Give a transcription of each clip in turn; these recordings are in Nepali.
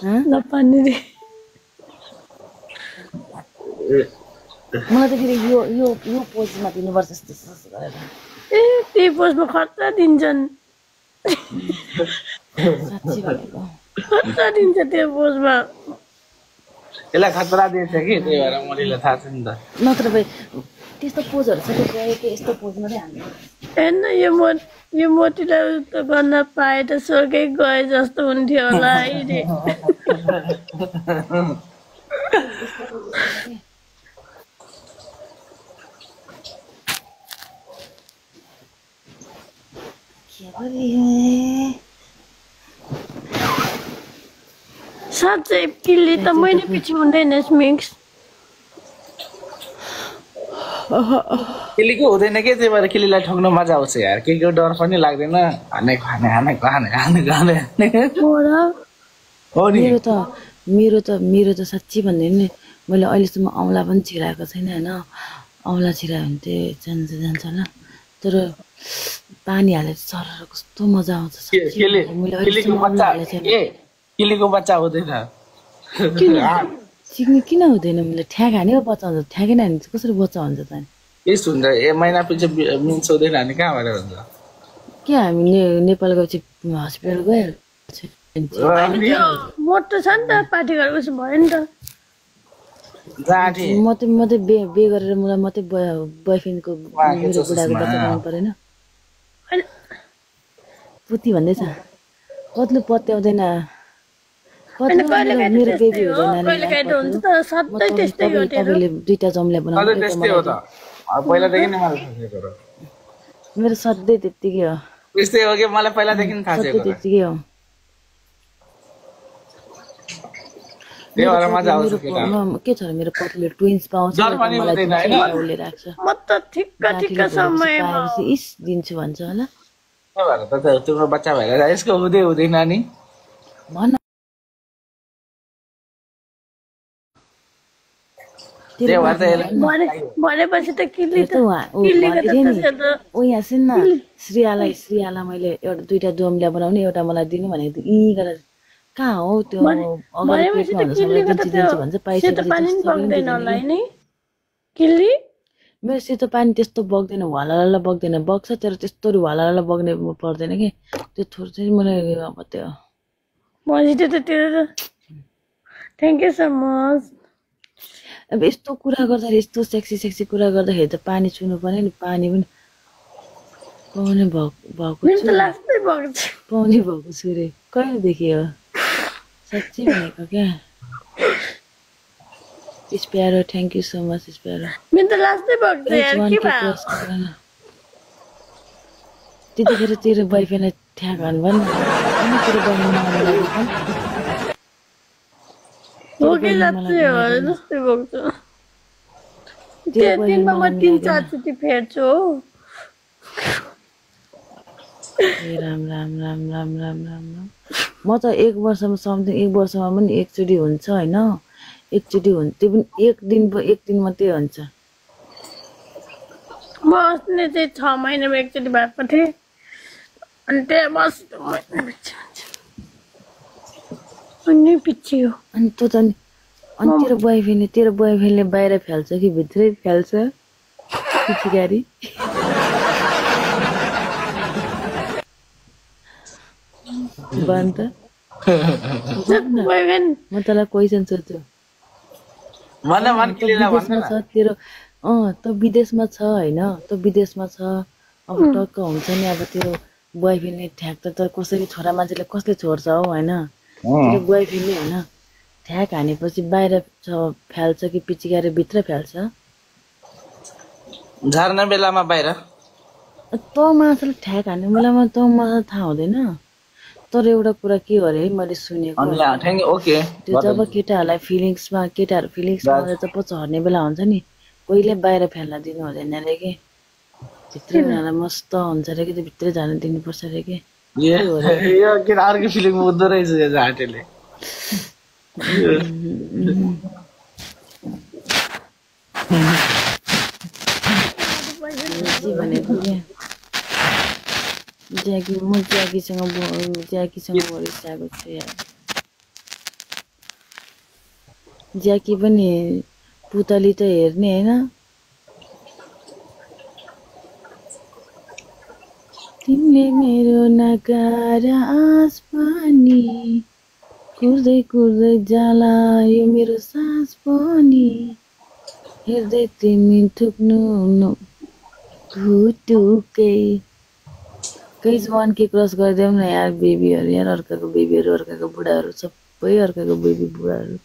नपानी रे मलाई त फेरि यो पोजमा दिनुपर्छ जस्तो गरेर ए त्यही पोस्टमा खर्च दिन्छन् साँच्ची भनेको खर्च दिन्छ त्यो पोस्टमा यसलाई खतरा दिएछ कि त्यही भएर मैले थाहा छ नि त नत्र भए त्यस्तो पोजहरू सबै गयो कि यस्तो पोज मात्रै हाल्नु हेर्न यो मोटीलाई त गर्न पाए त स्वर्गै गए जस्तो हुन्थ्यो होला है साँच्चै किल्ली त मैले पछि हुँदैन मिक्स किलीको हुँदैन के त्यही भएर किलीलाई ठोक्न मजा आउँछ यार के डर पनि लाग्दैन मेरो त साँच्ची भन्दैन नि मैले अहिलेसम्म औँला पनि छिराएको छैन होइन औँला छिरायो भने चाहिँ जान्छ होला तर पानी हालेर सरर कस्तो मजा आउँछ किलीको बच्चा हुँदैन सिक्ने किन हुँदैन मैले ठ्याक हानेको बच्चा हुन्छ ठ्याकै नहाने चाहिँ कसरी बच्चा हुन्छ त यस हुन्छ ए महिना पछि मिन्स हुँदैन अनि कहाँबाट हुन्छ के हामी नेपाल गएपछि हस्पिटल गइहाल्छ मोटो छ नि त पार्टी गरेपछि भयो नि त मात्रै बे गरेर मलाई मात्रै बोयफ्रेन्डको मेरो बुढाको बच्चा बनाउनु परेन पुती भन्दैछ कत्लो पत्याउँदैन मेरो बेबी हुँदैन तपाईँले दुईटा जम्ल्या बनाउनु मेरो सधैँ त्यत्तिकै हो त्यस्तै हो कि मलाई पहिलादेखि थाहा छ त्यत्तिकै हो के छ मेरो पतिले ट्विन्स पाउँछ उसले राख्छ म त ठिक्क समयमा इस दिन्छु भन्छ होला तिम्रो बच्चा भएर यसको हुँदैन नि भन भनेपछि त किल्ली त यहाँ सुन न श्रेयालाई मैले एउटा दुईटा जम्ल्या बनाउने एउटा मलाई दिनु भनेको थिएँ यी गरेर कहाँ हो त्यो मेरो सेतो पानी त्यस्तो बग्दैन हल्ला बग्दैन बग्छ तर त्यस्तो हल्ला बग्ने पर्दैन कि त्यो थोर चाहिँ मलाई अब त्यो थ्याङ्क यू सो मच अब यस्तो कुरा गर्दाखेरि यस्तो सेक्सी कुरा गर्दाखेरि त पानी छुनु पर्यो नि पानी पनि पाउने भएको छु रे कहिलेदेखि हो साँच्ची भनेको क्या sparrow thank you so much sparrow त्यतिखेर तेरो बोयफ्रेन्डलाई ठ्याक हानु भन् न तेरो राम म त एक वर्षमा समथिङ एक वर्षमा पनि एकचोटि हुन्छ होइन एकचोटि हुन्छ त्यो पनि एक दिन मात्रै हुन्छ म अस्ति चाहिँ 6 महिनामा एकचोटि भएको थिएँ अनि त्यहाँ अनि पछि हो अनि तँ त अनि तेरो बोयफ्रेन्डले बाहिर फ्याल्छ कि भित्रै फ्याल्छ पिछिगाडी भन् त म तँलाई क्वेसन सोध्छु तेरो त विदेशमा छ होइन त विदेशमा छ अब टक्क हुन्छ नि अब तेरो बोयफ्रेन्डले ठ्याक त कसरी छोरा मान्छेले कसले छोड्छ हौ होइन तेरो बोयफ्रेन्डले होइन ठ्याक हानेपछि बाहिर फ्याल्छ कि पिछिगाडी भित्र फ्याल्छ झर्ने बेलामा बाहिर त मान्छेले ठ्याक हान्ने बेलामा त मलाई थाहा हुँदैन तर एउटा कुरा के हो अरे मैले सुनेको त्यो जब केटाहरू फिलिङ्समा जब झर्ने बेला हुन्छ नि कहिले बाहिर फ्याल्न दिनु हुँदैन अरे कि भित्रै उनीहरूलाई मस्त हुन्छ अरे कि त्यो भित्रै जान दिनुपर्छ अरे कि अर्को फिलिङ हुँदो रहेछ झाटेले भनेको ज्याकीसँग बरिसकेको छु यार ज्याकी पनि पुतली त हेर्ने हैन तिमीले मेरो नकारा आस पनि कुर्दै कुर्दै जाला यो मेरो सास पनि हेर्दै तिमी ठुक्नु भुटुकै कैज 1K क्रस गरिदेऊ न यार बेबीहरु यार अर्काको बेबीहरु अर्काको बुढाहरु सबै अर्काको बेबी बुढाहरु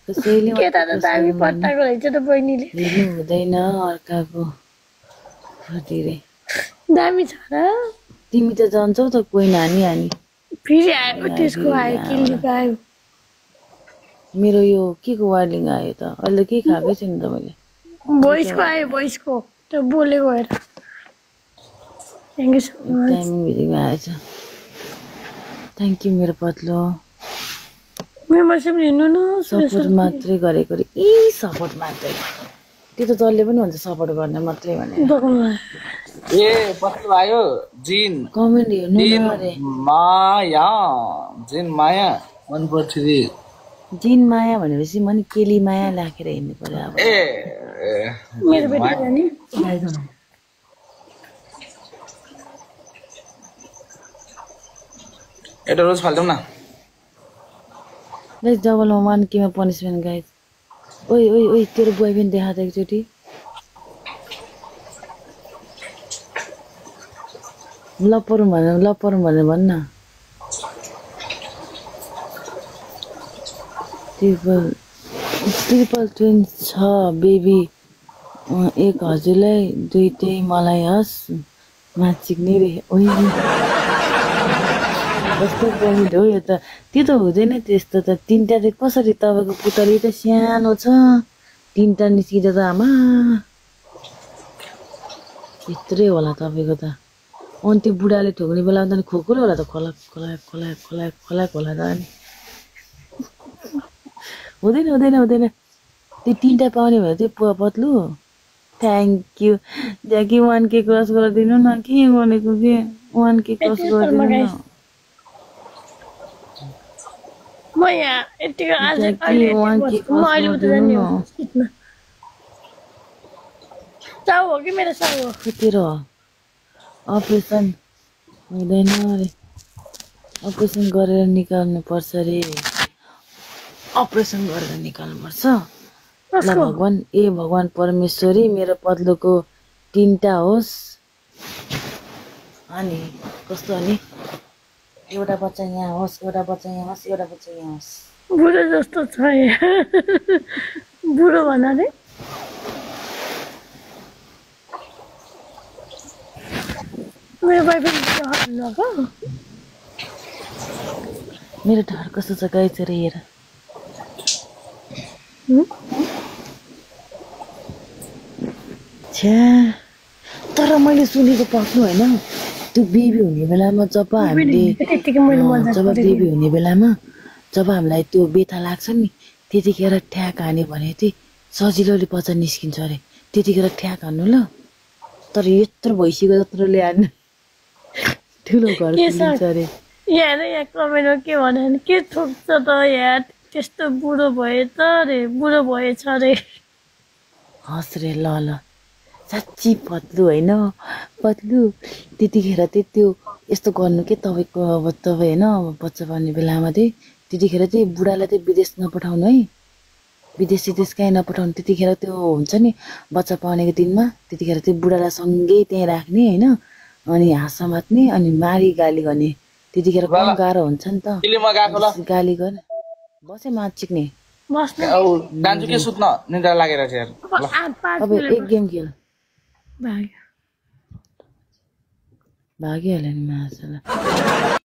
कसैले केटा त दामी पट्टाको रहेछ त बहिनीले हेर्नु हुँदैन अर्काको फटिरे दामी छ र तिमी त जान्छौ त कोही नानी फेरि आयो त्यसको आयो किल्लीको आयो मेरो यो के को वार्निङ आयो त अहिले के खाकै छैन त मैले भोइसको आयो भोइसको त्यो बोलेको हेर thank you so much timing बिदिमा आएछ थ्याङ्क यू मेरो पत्लो मेम्बरसिप लिनु न सपोर्ट मात्रै गरेको रे इ सपोर्ट मात्रै त्यो त जसले पनि हुन्छ सपोर्ट गर्ने मात्रै भने ए पत्लो आयो जिन कमेन्ट हेर्नु न अरे माया जिन माया 143 जिन माया भनेपछि म नि केली माया राखेर हिँड्नु पर्यो अब ए मेरो बेटी जाने एउटा रोज फाल्दौ न गाइस डबल 1K मा पनिशमेन्ट गाइस ओइ ओइ ओइ तेरो बोयफ्रेन्ड देखा त एकचोटी लपरौँ भने भन्न ट्रिपल ट्विन्स छ बेबी एक हजुरलाई दुईटै मलाई हस् माचिक्ने रे ओइ कस्तो कमेन्ट हो यो त त्यो त हुँदैन त्यस्तो त तीनटा चाहिँ कसरी तपाईँको पुतली त सानो छ तीनटा निस्किँदा त आमा यत्रै होला तपाईँको त अनि त्यो बुढाले ठोक्ने बेलामा त खोकुरो होला त खोला खोला खोला खोला खोला खोला त अनि हुँदैन त्यो तीनटा पाउने भयो त्यो पत्लु thank you Jackie 1K cross गरिदिनु न के भनेको के 1K क्रस गरिदिनु न म यहाँ यतिको आज अहिले उता जाने हो सिटमा चाउ हो कि मेरो साउ हो तेरो अपरेसन हुँदैन अरे अपरेसन गरेर निकाल्नु पर्छ रे अपरेसन गरेर निकाल्नु पर्छ ल भगवान परमेश्वरी मेरो पत्लोको तीनटा होस् अनि कस्तो अनि एउटा बच्चा यहाँ होस् एउटा बच्चा यहाँ होस् एउटा बच्चा यहाँ होस् बुढो जस्तो छ बुढो भन रे मेरो बोयफ्रेन्ड मेरो ढाड कस्तो छ गाइस रे हेर छ्या तर मैले सुनेको पक्नु हैन त्यो बेबी हुने बेलामा जब बेबी हुने बेलामा जब हामीलाई त्यो बेथा लाग्छ नि त्यतिखेर ठ्याक हान्यो भने चाहिँ सजिलोले बच्चा निस्किन्छ अरे त्यतिखेर ठ्याक हान्नु ल तर यत्रो भइसक्यो जत्रोले हान्नु ठुलो घर किन्छ अरे यहाँ कमेन्टमा के भन्यो भने के थोक्छ त यार त्यस्तो बुढो भए त रे बुढो भएछ रे हस् रे ल साँच्ची पत्लु होइन पत्लु त्यतिखेर चाहिँ त्यो यस्तो गर्नु के तपाईँको अब तपाईँ होइन बच्चा पाल्ने बेलामा चाहिँ त्यतिखेर चाहिँ बुढालाई चाहिँ विदेश नपठाउनु है विदेश कहीँ नपठाउनु त्यतिखेर त्यो हुन्छ नि बच्चा पाउनेको दिनमा त्यतिखेर चाहिँ बुढालाई सँगै त्यहीँ राख्ने होइन अनि हाँस समात्ने अनि मारी गाली गर्ने त्यतिखेर कम गाह्रो हुन्छ नि त गाली गर्ने बसे माचिक्ने दाजु के सुत्न निद्रा लागेर छ यार अब एक गेम खेल भागिहाल्यो नि माछालाई